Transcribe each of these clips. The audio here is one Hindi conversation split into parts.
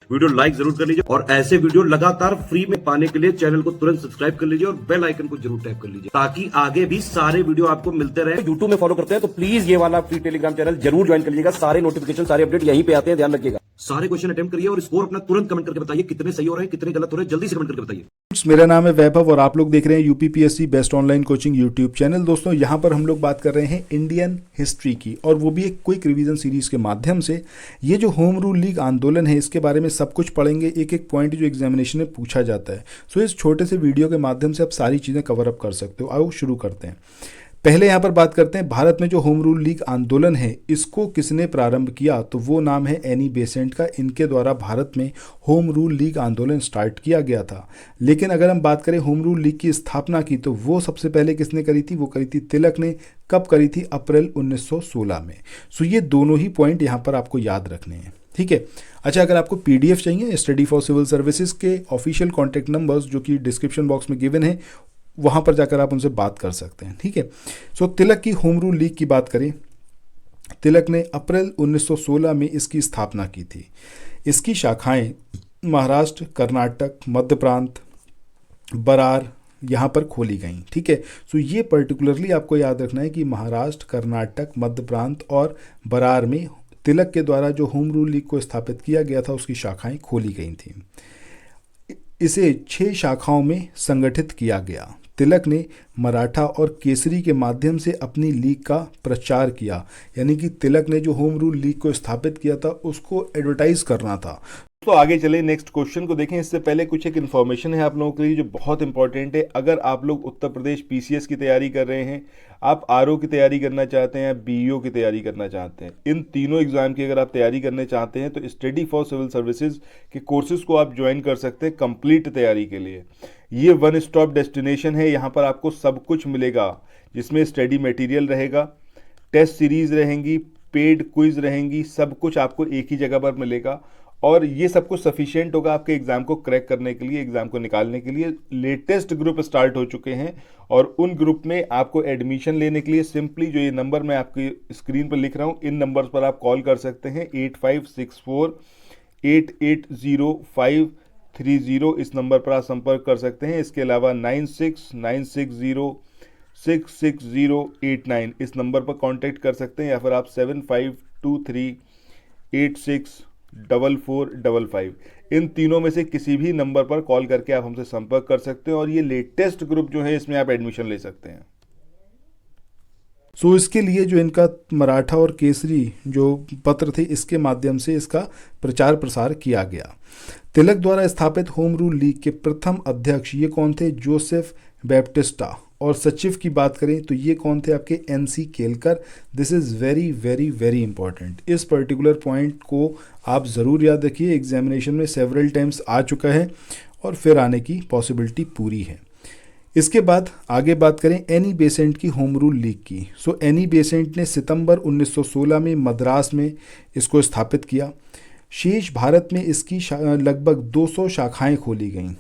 वीडियो लाइक जरूर कर लीजिए और ऐसे वीडियो लगातार फ्री में पाने के लिए चैनल को तुरंत सब्सक्राइब कर लीजिए और बेल आइकन को जरूर टैप कर लीजिए ताकि आगे भी सारे वीडियो आपको मिलते रहे। यूट्यूब में फॉलो करते हैं तो प्लीज ये वाला फ्री टेलीग्राम चैनल जरूर ज्वाइन कर लीजिएगा। सारे नोटिफिकेशन सारे अपडेट यहीं पे आते हैं, ध्यान रखिएगा। सारे क्वेश्चन अटेम्प्ट करिए और स्कोर अपना तुरंत कमेंट करके बताइए कितने सही हो रहे हैं कितने गलत हो रहे हैं, जल्दी से कमेंट करके बताइए। मेरा नाम है वैभव और आप लोग देख रहे हैं UPPSC best online coaching YouTube channel. दोस्तों यहाँ पर हम लोग बात कर रहे हैं इंडियन हिस्ट्री की, और वो भी एक क्विक रिवीजन सीरीज के माध्यम से। ये जो होम रूल लीग आंदोलन है इसके बारे में सब कुछ पढ़ेंगे, एक एक पॉइंट जो एग्जामिनेशन में पूछा जाता है। सो इस छोटे से वीडियो के माध्यम से आप सारी चीज़ें कवर अप कर सकते हो। आओ शुरू करते हैं। पहले यहाँ पर बात करते हैं भारत में जो होम रूल लीग आंदोलन है इसको किसने प्रारंभ किया, तो वो नाम है एनी बेसेंट का। इनके द्वारा भारत में होम रूल लीग आंदोलन स्टार्ट किया गया था। लेकिन अगर हम बात करें होम रूल लीग की स्थापना की, तो वो सबसे पहले किसने करी थी, वो करी थी तिलक ने। कब करी थी, अप्रैल 1916 में। सो ये दोनों ही पॉइंट यहाँ पर आपको याद रखने हैं, ठीक है। अच्छा, अगर आपको पीडीएफ चाहिए स्टडी फॉर सिविल सर्विसेज के ऑफिशियल कॉन्टैक्ट नंबर्स जो कि डिस्क्रिप्शन बॉक्स में गिवन है, वहाँ पर जाकर आप उनसे बात कर सकते हैं, ठीक है। सो तिलक की होम रूल लीग की बात करें, तिलक ने अप्रैल 1916 में इसकी स्थापना की थी। इसकी शाखाएं महाराष्ट्र, कर्नाटक, मध्य प्रांत, बरार यहाँ पर खोली गई, ठीक है। सो ये पर्टिकुलरली आपको याद रखना है कि महाराष्ट्र, कर्नाटक, मध्य प्रांत और बरार में तिलक के द्वारा जो होम रूल लीग को स्थापित किया गया था उसकी शाखाएं खोली गई थी। इसे 6 शाखाओं में संगठित किया गया। तिलक ने मराठा और केसरी के माध्यम से अपनी लीग का प्रचार किया, यानी कि तिलक ने जो होम रूल लीग को स्थापित किया था उसको एडवर्टाइज करना था। तो आगे चले, नेक्स्ट क्वेश्चन को देखें। इससे पहले कुछ एक इन्फॉर्मेशन है आप लोगों के लिए जो बहुत इंपॉर्टेंट है। अगर आप लोग उत्तर प्रदेश पीसीएस की तैयारी कर रहे हैं, आप आरओ की तैयारी करना चाहते हैं, बीईओ की तैयारी करना चाहते हैं, इन तीनों एग्जाम की अगर आप तैयारी करना चाहते हैं तो स्टडी फॉर सिविल सर्विसेज के कोर्सेज को आप ज्वाइन कर सकते हैं कंप्लीट तैयारी के लिए। ये वन स्टॉप डेस्टिनेशन है, यहाँ पर आपको सब कुछ मिलेगा, जिसमें स्टडी मटेरियल रहेगा, टेस्ट सीरीज रहेंगी, पेड क्विज रहेंगी, सब कुछ आपको एक ही जगह पर मिलेगा। और ये सब कुछ सफिशिएंट होगा आपके एग्जाम को क्रैक करने के लिए, एग्जाम को निकालने के लिए। लेटेस्ट ग्रुप स्टार्ट हो चुके हैं और उन ग्रुप में आपको एडमिशन लेने के लिए सिंपली जो ये नंबर मैं आपकी स्क्रीन पर लिख रहा हूँ, इन नंबर्स पर आप कॉल कर सकते हैं। 8564880530 इस नंबर पर आप संपर्क कर सकते हैं। इसके अलावा 9696066089 इस नंबर पर कांटेक्ट कर सकते हैं, या फिर आप 7523864455 इन तीनों में से किसी भी नंबर पर कॉल करके आप हमसे संपर्क कर सकते हैं और ये लेटेस्ट ग्रुप जो है इसमें आप एडमिशन ले सकते हैं। सो इसके लिए जो इनका मराठा और केसरी जो पत्र थे इसके माध्यम से इसका प्रचार प्रसार किया गया। तिलक द्वारा स्थापित होम रूल लीग के प्रथम अध्यक्ष ये कौन थे, जोसेफ बैप्टिस्टा। और सचिव की बात करें तो ये कौन थे, आपके NC Kelkar. This is very very very important. इस पर्टिकुलर पॉइंट को आप ज़रूर याद रखिए, एग्जामिनेशन में सेवरल टाइम्स आ चुका है और फिर आने की पॉसिबिलिटी पूरी है। इसके बाद आगे बात करें एनी बेसेंट की होम रूल लीग की। सो एनी बेसेंट ने सितंबर 1916 में मद्रास में इसको स्थापित किया। शेष भारत में इसकी लगभग 200 शाखाएं खोली गईं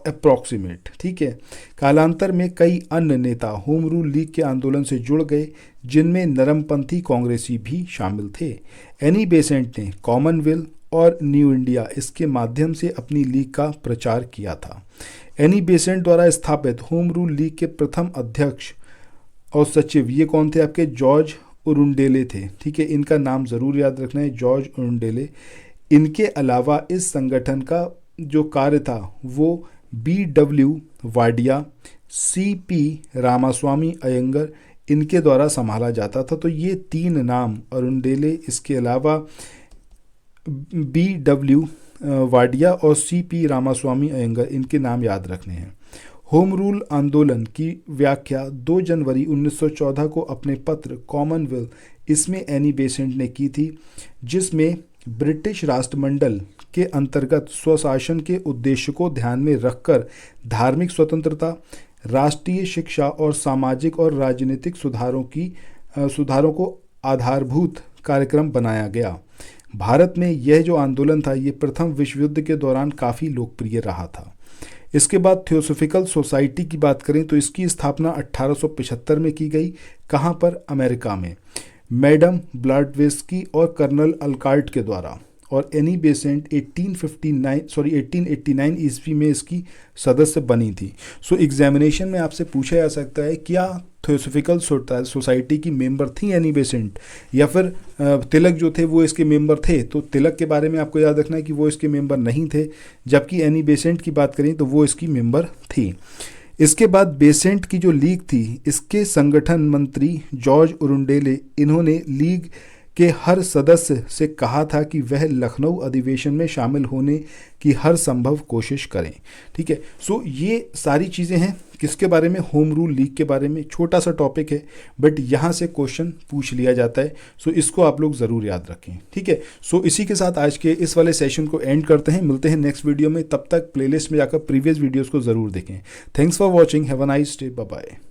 अप्रॉक्सीमेट, ठीक है। कालांतर में कई अन्य नेता होम रूल लीग के आंदोलन से जुड़ गए, जिनमें नरमपंथी कांग्रेसी भी शामिल थे। एनी बेसेंट ने कॉमनवेल्थ और न्यू इंडिया इसके माध्यम से अपनी लीग का प्रचार किया था। एनी बेसेंट द्वारा स्थापित होम रूल लीग के प्रथम अध्यक्ष और सचिव ये कौन थे, आपके जॉर्ज अरुंडेले थे, ठीक है। इनका नाम ज़रूर याद रखना है, जॉर्ज अरुंडेले। इनके अलावा इस संगठन का जो कार्य था वो BW वाडिया, CP रामास्वामी अयंगर इनके द्वारा संभाला जाता था। तो ये 3 नाम, अरुंडेले, इसके अलावा BW वाडिया और CP रामास्वामी अयंगर, इनके नाम याद रखने हैं। होम रूल आंदोलन की व्याख्या 2 जनवरी 1914 को अपने पत्र कॉमनवेल्थ इसमें एनी बेसेंट ने की थी, जिसमें ब्रिटिश राष्ट्रमंडल के अंतर्गत स्वशासन के उद्देश्य को ध्यान में रखकर धार्मिक स्वतंत्रता, राष्ट्रीय शिक्षा और सामाजिक और राजनीतिक सुधारों को आधारभूत कार्यक्रम बनाया गया। भारत में यह जो आंदोलन था ये प्रथम विश्व युद्ध के दौरान काफ़ी लोकप्रिय रहा था। इसके बाद थियोसॉफिकल सोसाइटी की बात करें तो इसकी स्थापना 1875 में की गई। कहाँ पर, अमेरिका में, मैडम ब्लडवेस्की और कर्नल अलकार्ट के द्वारा। और एनी बेसेंट 1889 ईस्वी में इसकी सदस्य बनी थी। सो एग्जामिनेशन में आपसे पूछा जा सकता है क्या थियोसॉफिकल सोसाइटी की मेंबर थी एनी बेसेंट, या फिर तिलक जो थे वो इसके मेंबर थे। तो तिलक के बारे में आपको याद रखना है कि वो इसके मेंबर नहीं थे, जबकि एनी बेसेंट की बात करें तो वो इसकी मेंबर थी। इसके बाद बेसेंट की जो लीग थी, इसके संगठन मंत्री जॉर्ज उरुंडेले, इन्होंने लीग के हर सदस्य से कहा था कि वह लखनऊ अधिवेशन में शामिल होने की हर संभव कोशिश करें। ठीक है, सो ये सारी चीज़ें हैं किसके बारे में, होम रूल लीग के बारे में। छोटा सा टॉपिक है बट यहाँ से क्वेश्चन पूछ लिया जाता है, सो इसको आप लोग ज़रूर याद रखें। ठीक है, सो इसी के साथ आज के इस वाले सेशन को एंड करते हैं। मिलते हैं नेक्स्ट वीडियो में, तब तक प्लेलिस्ट में जाकर प्रीवियस वीडियोज़ को ज़रूर देखें। Thanks for watching, have a nice day, bye bye.